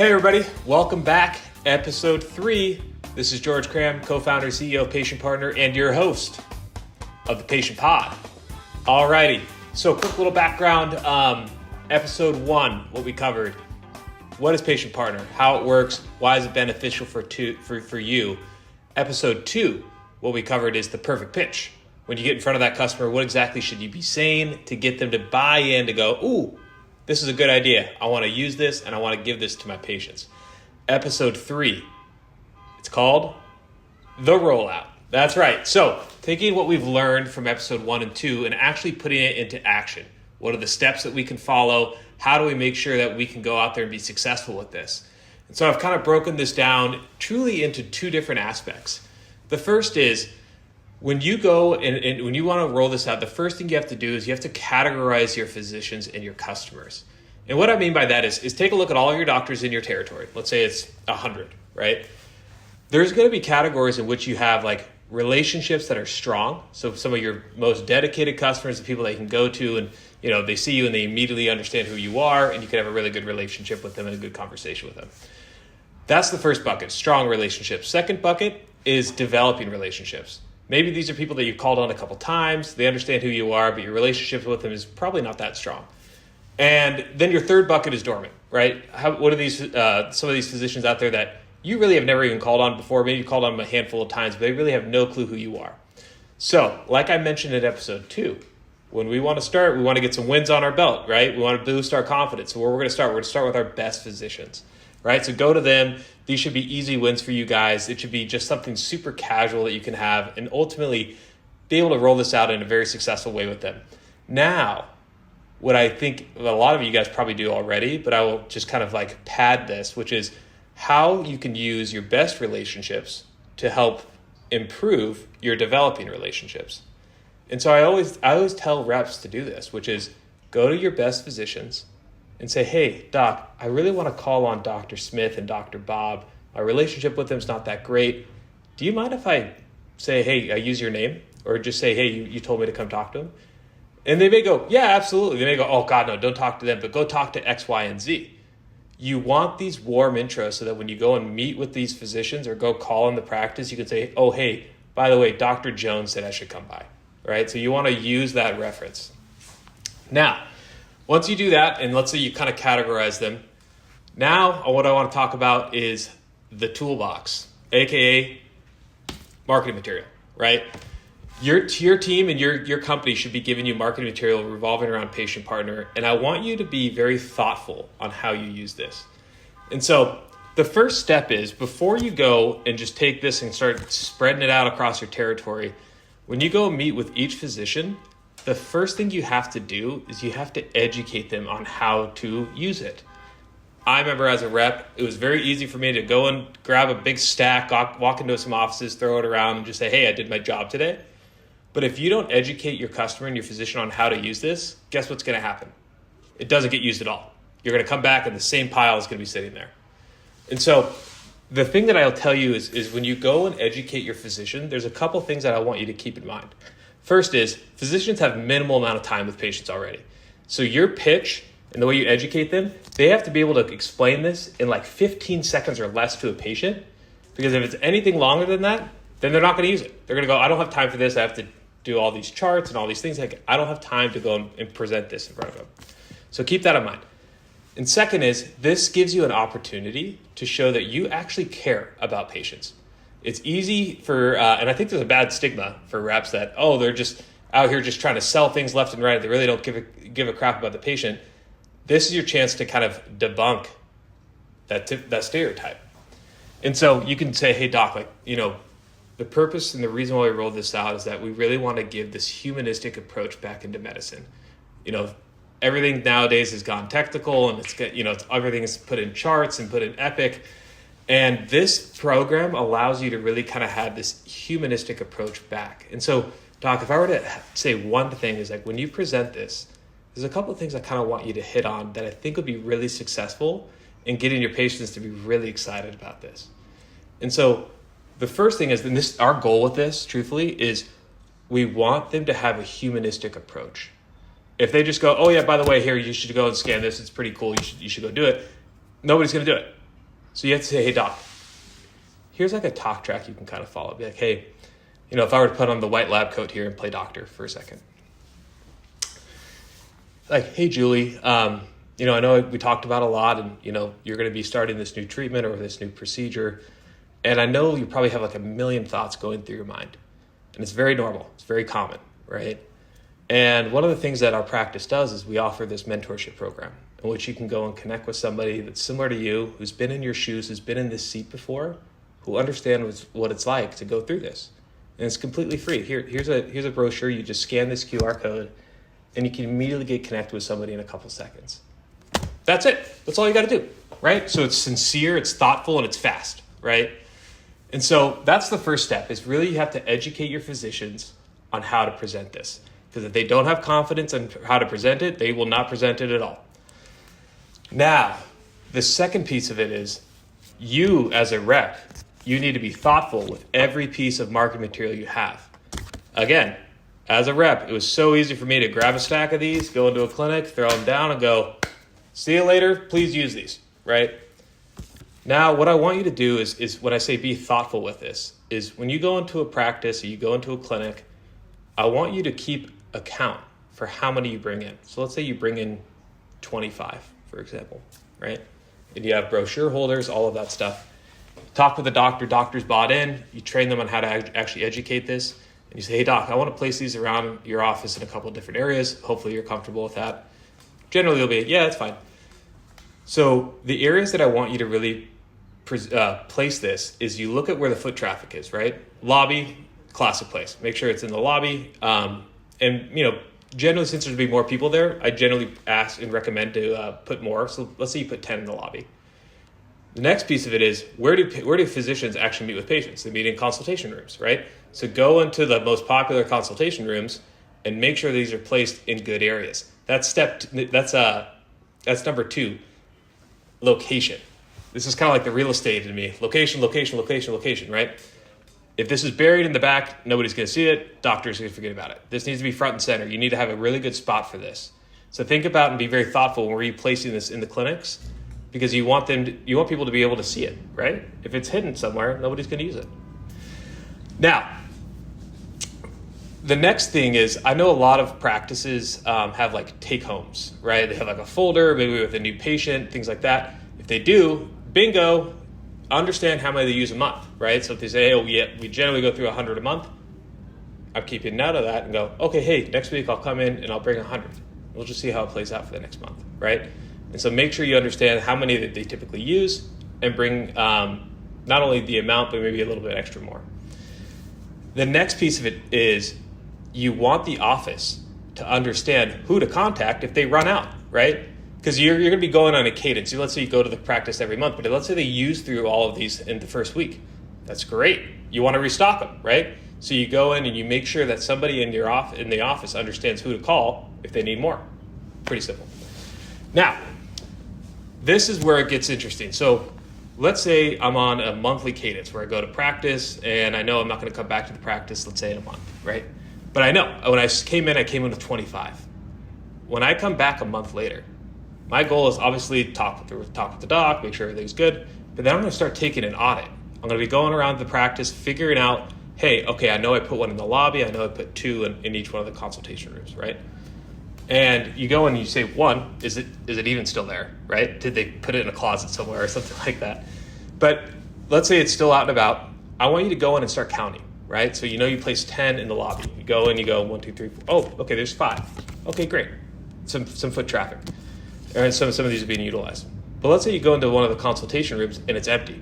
Hey everybody, welcome back. Episode 3. This is George Cram, co-founder, CEO of PatientPartner, and your host of the PatientPod. Alrighty, so quick little background. Episode 1, what we covered. What is PatientPartner? How it works? Why is it beneficial for you? Episode 2, what we covered is the perfect pitch. When you get in front of that customer, what exactly should you be saying to get them to buy in, to go, ooh, this is a good idea. I want to use this and I want to give this to my patients. Episode 3, it's called the rollout. That's right. So taking what we've learned from episode 1 and 2 and actually putting it into action. What are the steps that we can follow? How do we make sure that we can go out there and be successful with this? And so I've kind of broken this down truly into 2 different aspects. The first is when you go and when you want to roll this out, the first thing you have to do is you have to categorize your physicians and your customers. And what I mean by that is take a look at all of your doctors in your territory. Let's say it's 100, right? There's going to be categories in which you have like relationships that are strong. So some of your most dedicated customers, the people that you can go to and they see you and they immediately understand who you are and you can have a really good relationship with them and a good conversation with them. That's the first bucket, strong relationships. Second bucket is developing relationships. Maybe these are people that you've called on a couple times. They understand who you are, but your relationship with them is probably not that strong. And then your third bucket is dormant, right? What are these? Some of these physicians out there that you really have never even called on before. Maybe you called on them a handful of times, but they really have no clue who you are. So, like I mentioned in episode 2, when we want to start, we want to get some wins on our belt, right? We want to boost our confidence. So where we're going to start with our best physicians, right? So go to them. These should be easy wins for you guys. It should be just something super casual that you can have and ultimately be able to roll this out in a very successful way with them. Now, what I think a lot of you guys probably do already, but I will just kind of like pad this, which is how you can use your best relationships to help improve your developing relationships. And so I always tell reps to do this, which is go to your best physicians and say, hey, doc, I really want to call on Dr. Smith and Dr. Bob. My relationship with them is not that great. Do you mind if I say, hey, I use your name? Or just say, hey, you told me to come talk to them? And they may go, yeah, absolutely. They may go, oh, God, no, don't talk to them, but go talk to X, Y, and Z. You want these warm intros so that when you go and meet with these physicians or go call in the practice, you can say, oh, hey, by the way, Dr. Jones said I should come by, right? So you want to use that reference. Now, once you do that, and let's say you kind of categorize them, now what I want to talk about is the toolbox, aka marketing material, right? Your team and your company should be giving you marketing material revolving around PatientPartner, and I want you to be very thoughtful on how you use this. And so the first step is before you go and just take this and start spreading it out across your territory, when you go meet with each physician, the first thing you have to do is you have to educate them on how to use it. I remember as a rep, it was very easy for me to go and grab a big stack, walk into some offices, throw it around and just say, hey, I did my job today. But if you don't educate your customer and your physician on how to use this, guess what's going to happen? It doesn't get used at all. You're going to come back and the same pile is going to be sitting there. And so the thing that I'll tell you is when you go and educate your physician, there's a couple things that I want you to keep in mind. First is physicians have minimal amount of time with patients already. So your pitch and the way you educate them, they have to be able to explain this in like 15 seconds or less to a patient. Because if it's anything longer than that, then they're not going to use it. They're going to go, I don't have time for this. I have to do all these charts and all these things. Like, I don't have time to go and present this in front of them. So keep that in mind. And second is this gives you an opportunity to show that you actually care about patients. It's easy for, and I think there's a bad stigma for reps that, oh, they're just out here just trying to sell things left and right. They really don't give a crap about the patient. This is your chance to kind of debunk that stereotype. And so you can say, hey, doc, the purpose and the reason why we rolled this out is that we really want to give this humanistic approach back into medicine. Everything nowadays has gone technical and everything is put in charts and put in Epic. And this program allows you to really kind of have this humanistic approach back. And so, doc, if I were to say one thing is like when you present this, there's a couple of things I kind of want you to hit on that I think would be really successful in getting your patients to be really excited about this. And so the first thing is, and this, our goal with this, truthfully, is we want them to have a humanistic approach. If they just go, oh yeah, by the way, here, you should go and scan this, it's pretty cool, you should go do it, nobody's going to do it. So you have to say, hey, doc, here's like a talk track you can kind of follow. Be like, hey, if I were to put on the white lab coat here and play doctor for a second. Like, hey, Julie, I know we talked about a lot and, you're going to be starting this new treatment or this new procedure. And I know you probably have like a million thoughts going through your mind. And it's very normal. It's very common, right? And one of the things that our practice does is we offer this mentorship program in which you can go and connect with somebody that's similar to you, who's been in your shoes, who's been in this seat before, who understands what it's like to go through this. And it's completely free. Here's a brochure. You just scan this QR code and you can immediately get connected with somebody in a couple seconds. That's it. That's all you got to do, right? So it's sincere, it's thoughtful, and it's fast, right? And so that's the first step, is really you have to educate your physicians on how to present this. Because if they don't have confidence in how to present it, they will not present it at all. Now, the second piece of it is you as a rep, you need to be thoughtful with every piece of marketing material you have. Again, as a rep, it was so easy for me to grab a stack of these, go into a clinic, throw them down and go, see you later, please use these, right? Now, what I want you to do is when I say be thoughtful with this, is when you go into a practice or you go into a clinic, I want you to keep account for how many you bring in. So let's say you bring in 25, for example, right? And you have brochure holders, all of that stuff. Talk with the doctor, doctor's bought in, you train them on how to actually educate this. And you say, hey, doc, I want to place these around your office in a couple of different areas. Hopefully you're comfortable with that. Generally, they'll be, yeah, that's fine. So the areas that I want you to really place this is you look at where the foot traffic is, right? Lobby, classic place. Make sure it's in the lobby. Generally, since there's be more people there, I generally ask and recommend to put more. So let's say you put 10 in the lobby. The next piece of it is where do physicians actually meet with patients? They meet in consultation rooms, right? So go into the most popular consultation rooms and make sure these are placed in good areas. That's number 2, location. This is kind of like the real estate to me. Location, right? If this is buried in the back, nobody's going to see it. Doctors are going to forget about it. This needs to be front and center. You need to have a really good spot for this. So think about and be very thoughtful when we're placing this in the clinics, because you want people to be able to see it, right? If it's hidden somewhere, nobody's going to use it. Now, the next thing is, I know a lot of practices have like take homes, right? They have like a folder, maybe with a new patient, things like that. If they do, bingo, understand how many they use a month, right? So if they say, hey, we generally go through 100 a month, I'm keeping note of that and go, okay, hey, next week I'll come in and I'll bring 100. We'll just see how it plays out for the next month, right? And so make sure you understand how many that they typically use and bring not only the amount, but maybe a little bit extra more. The next piece of it is you want the office to understand who to contact if they run out, right? Because you're going to be going on a cadence. Let's say you go to the practice every month, but let's say they use through all of these in the first week. That's great. You want to restock them, right? So you go in and you make sure that somebody in the office understands who to call if they need more. Pretty simple. Now, this is where it gets interesting. So let's say I'm on a monthly cadence where I go to practice and I know I'm not going to come back to the practice, let's say in a month, right? But I know when I came in with 25. When I come back a month later, my goal is obviously talk with the doc, make sure everything's good, but then I'm going to start taking an audit. I'm going to be going around the practice, figuring out, hey, okay, I know I put one in the lobby, I know I put 2 in each one of the consultation rooms, right? And you go and you say, 1, is it even still there, right? Did they put it in a closet somewhere or something like that? But let's say it's still out and about. I want you to go in and start counting, right? So you place 10 in the lobby. You go and you go 1, 2, 3, 4. Oh, okay, there's 5. Okay, great. Some foot traffic. And some of these are being utilized. But let's say you go into one of the consultation rooms and it's empty.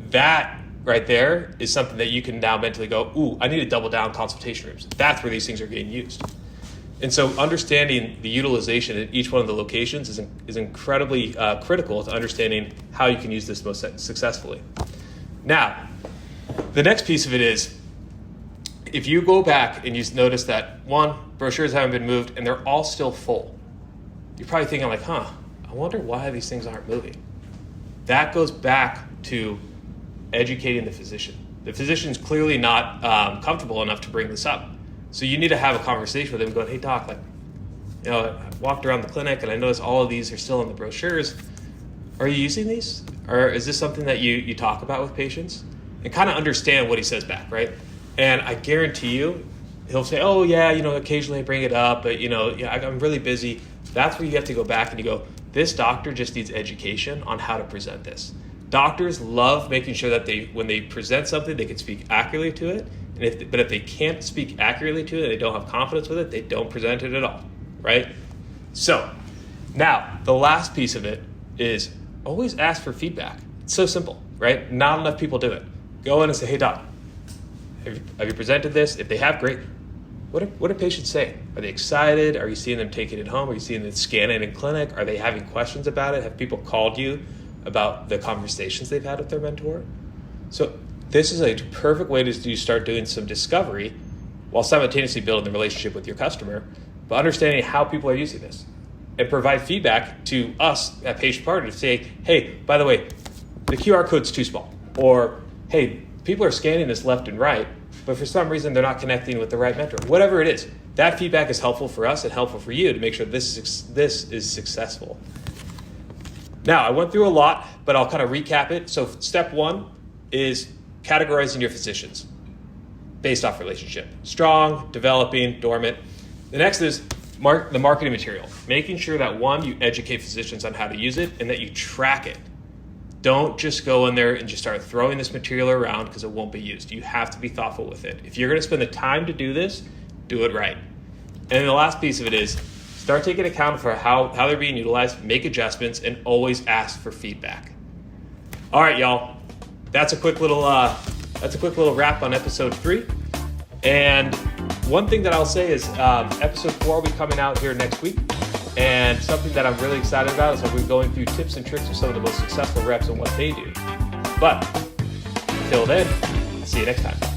That right there is something that you can now mentally go, ooh, I need to double down consultation rooms. That's where these things are getting used. And so understanding the utilization at each one of the locations is incredibly critical to understanding how you can use this most successfully. Now, the next piece of it is, if you go back and you notice that, 1, brochures haven't been moved and they're all still full, you're probably thinking like, I wonder why these things aren't moving. That goes back to educating the physician. The physician's clearly not comfortable enough to bring this up. So you need to have a conversation with them going, hey doc, I walked around the clinic and I noticed all of these are still in the brochures. are you using these? Or is this something that you talk about with patients? And kind of understand what he says back, right? And I guarantee you, he'll say, oh yeah, occasionally I bring it up, but I'm really busy. That's where you have to go back and you go, this doctor just needs education on how to present this. Doctors love making sure that when they present something, they can speak accurately to it. But if they can't speak accurately to it, and they don't have confidence with it, they don't present it at all, right? So now the last piece of it is always ask for feedback. It's so simple, right? Not enough people do it. Go in and say, hey doc, have you presented this? If they have, great. What are patients saying? Are they excited? Are you seeing them taking it home? Are you seeing them scan it in clinic? Are they having questions about it? Have people called you about the conversations they've had with their mentor? So this is a perfect way to start doing some discovery while simultaneously building the relationship with your customer, but understanding how people are using this and provide feedback to us at PatientPartner to say, hey, by the way, the QR code's too small, or hey, people are scanning this left and right, but for some reason they're not connecting with the right mentor. Whatever it is, that feedback is helpful for us and helpful for you to make sure this is successful. Now, I went through a lot, but I'll kind of recap it. So step one is categorizing your physicians based off relationship. Strong, developing, dormant. The next is the marketing material. Making sure that one, you educate physicians on how to use it and that you track it. Don't just go in there and just start throwing this material around because it won't be used. You have to be thoughtful with it. If you're going to spend the time to do this, do it right. And then the last piece of it is start taking account for how they're being utilized, make adjustments, and always ask for feedback. All right, y'all. That's a quick little wrap on episode 3. And one thing that I'll say is episode 4 will be coming out here next week. And something that I'm really excited about is that we're going through tips and tricks of some of the most successful reps and what they do. But until then, see you next time.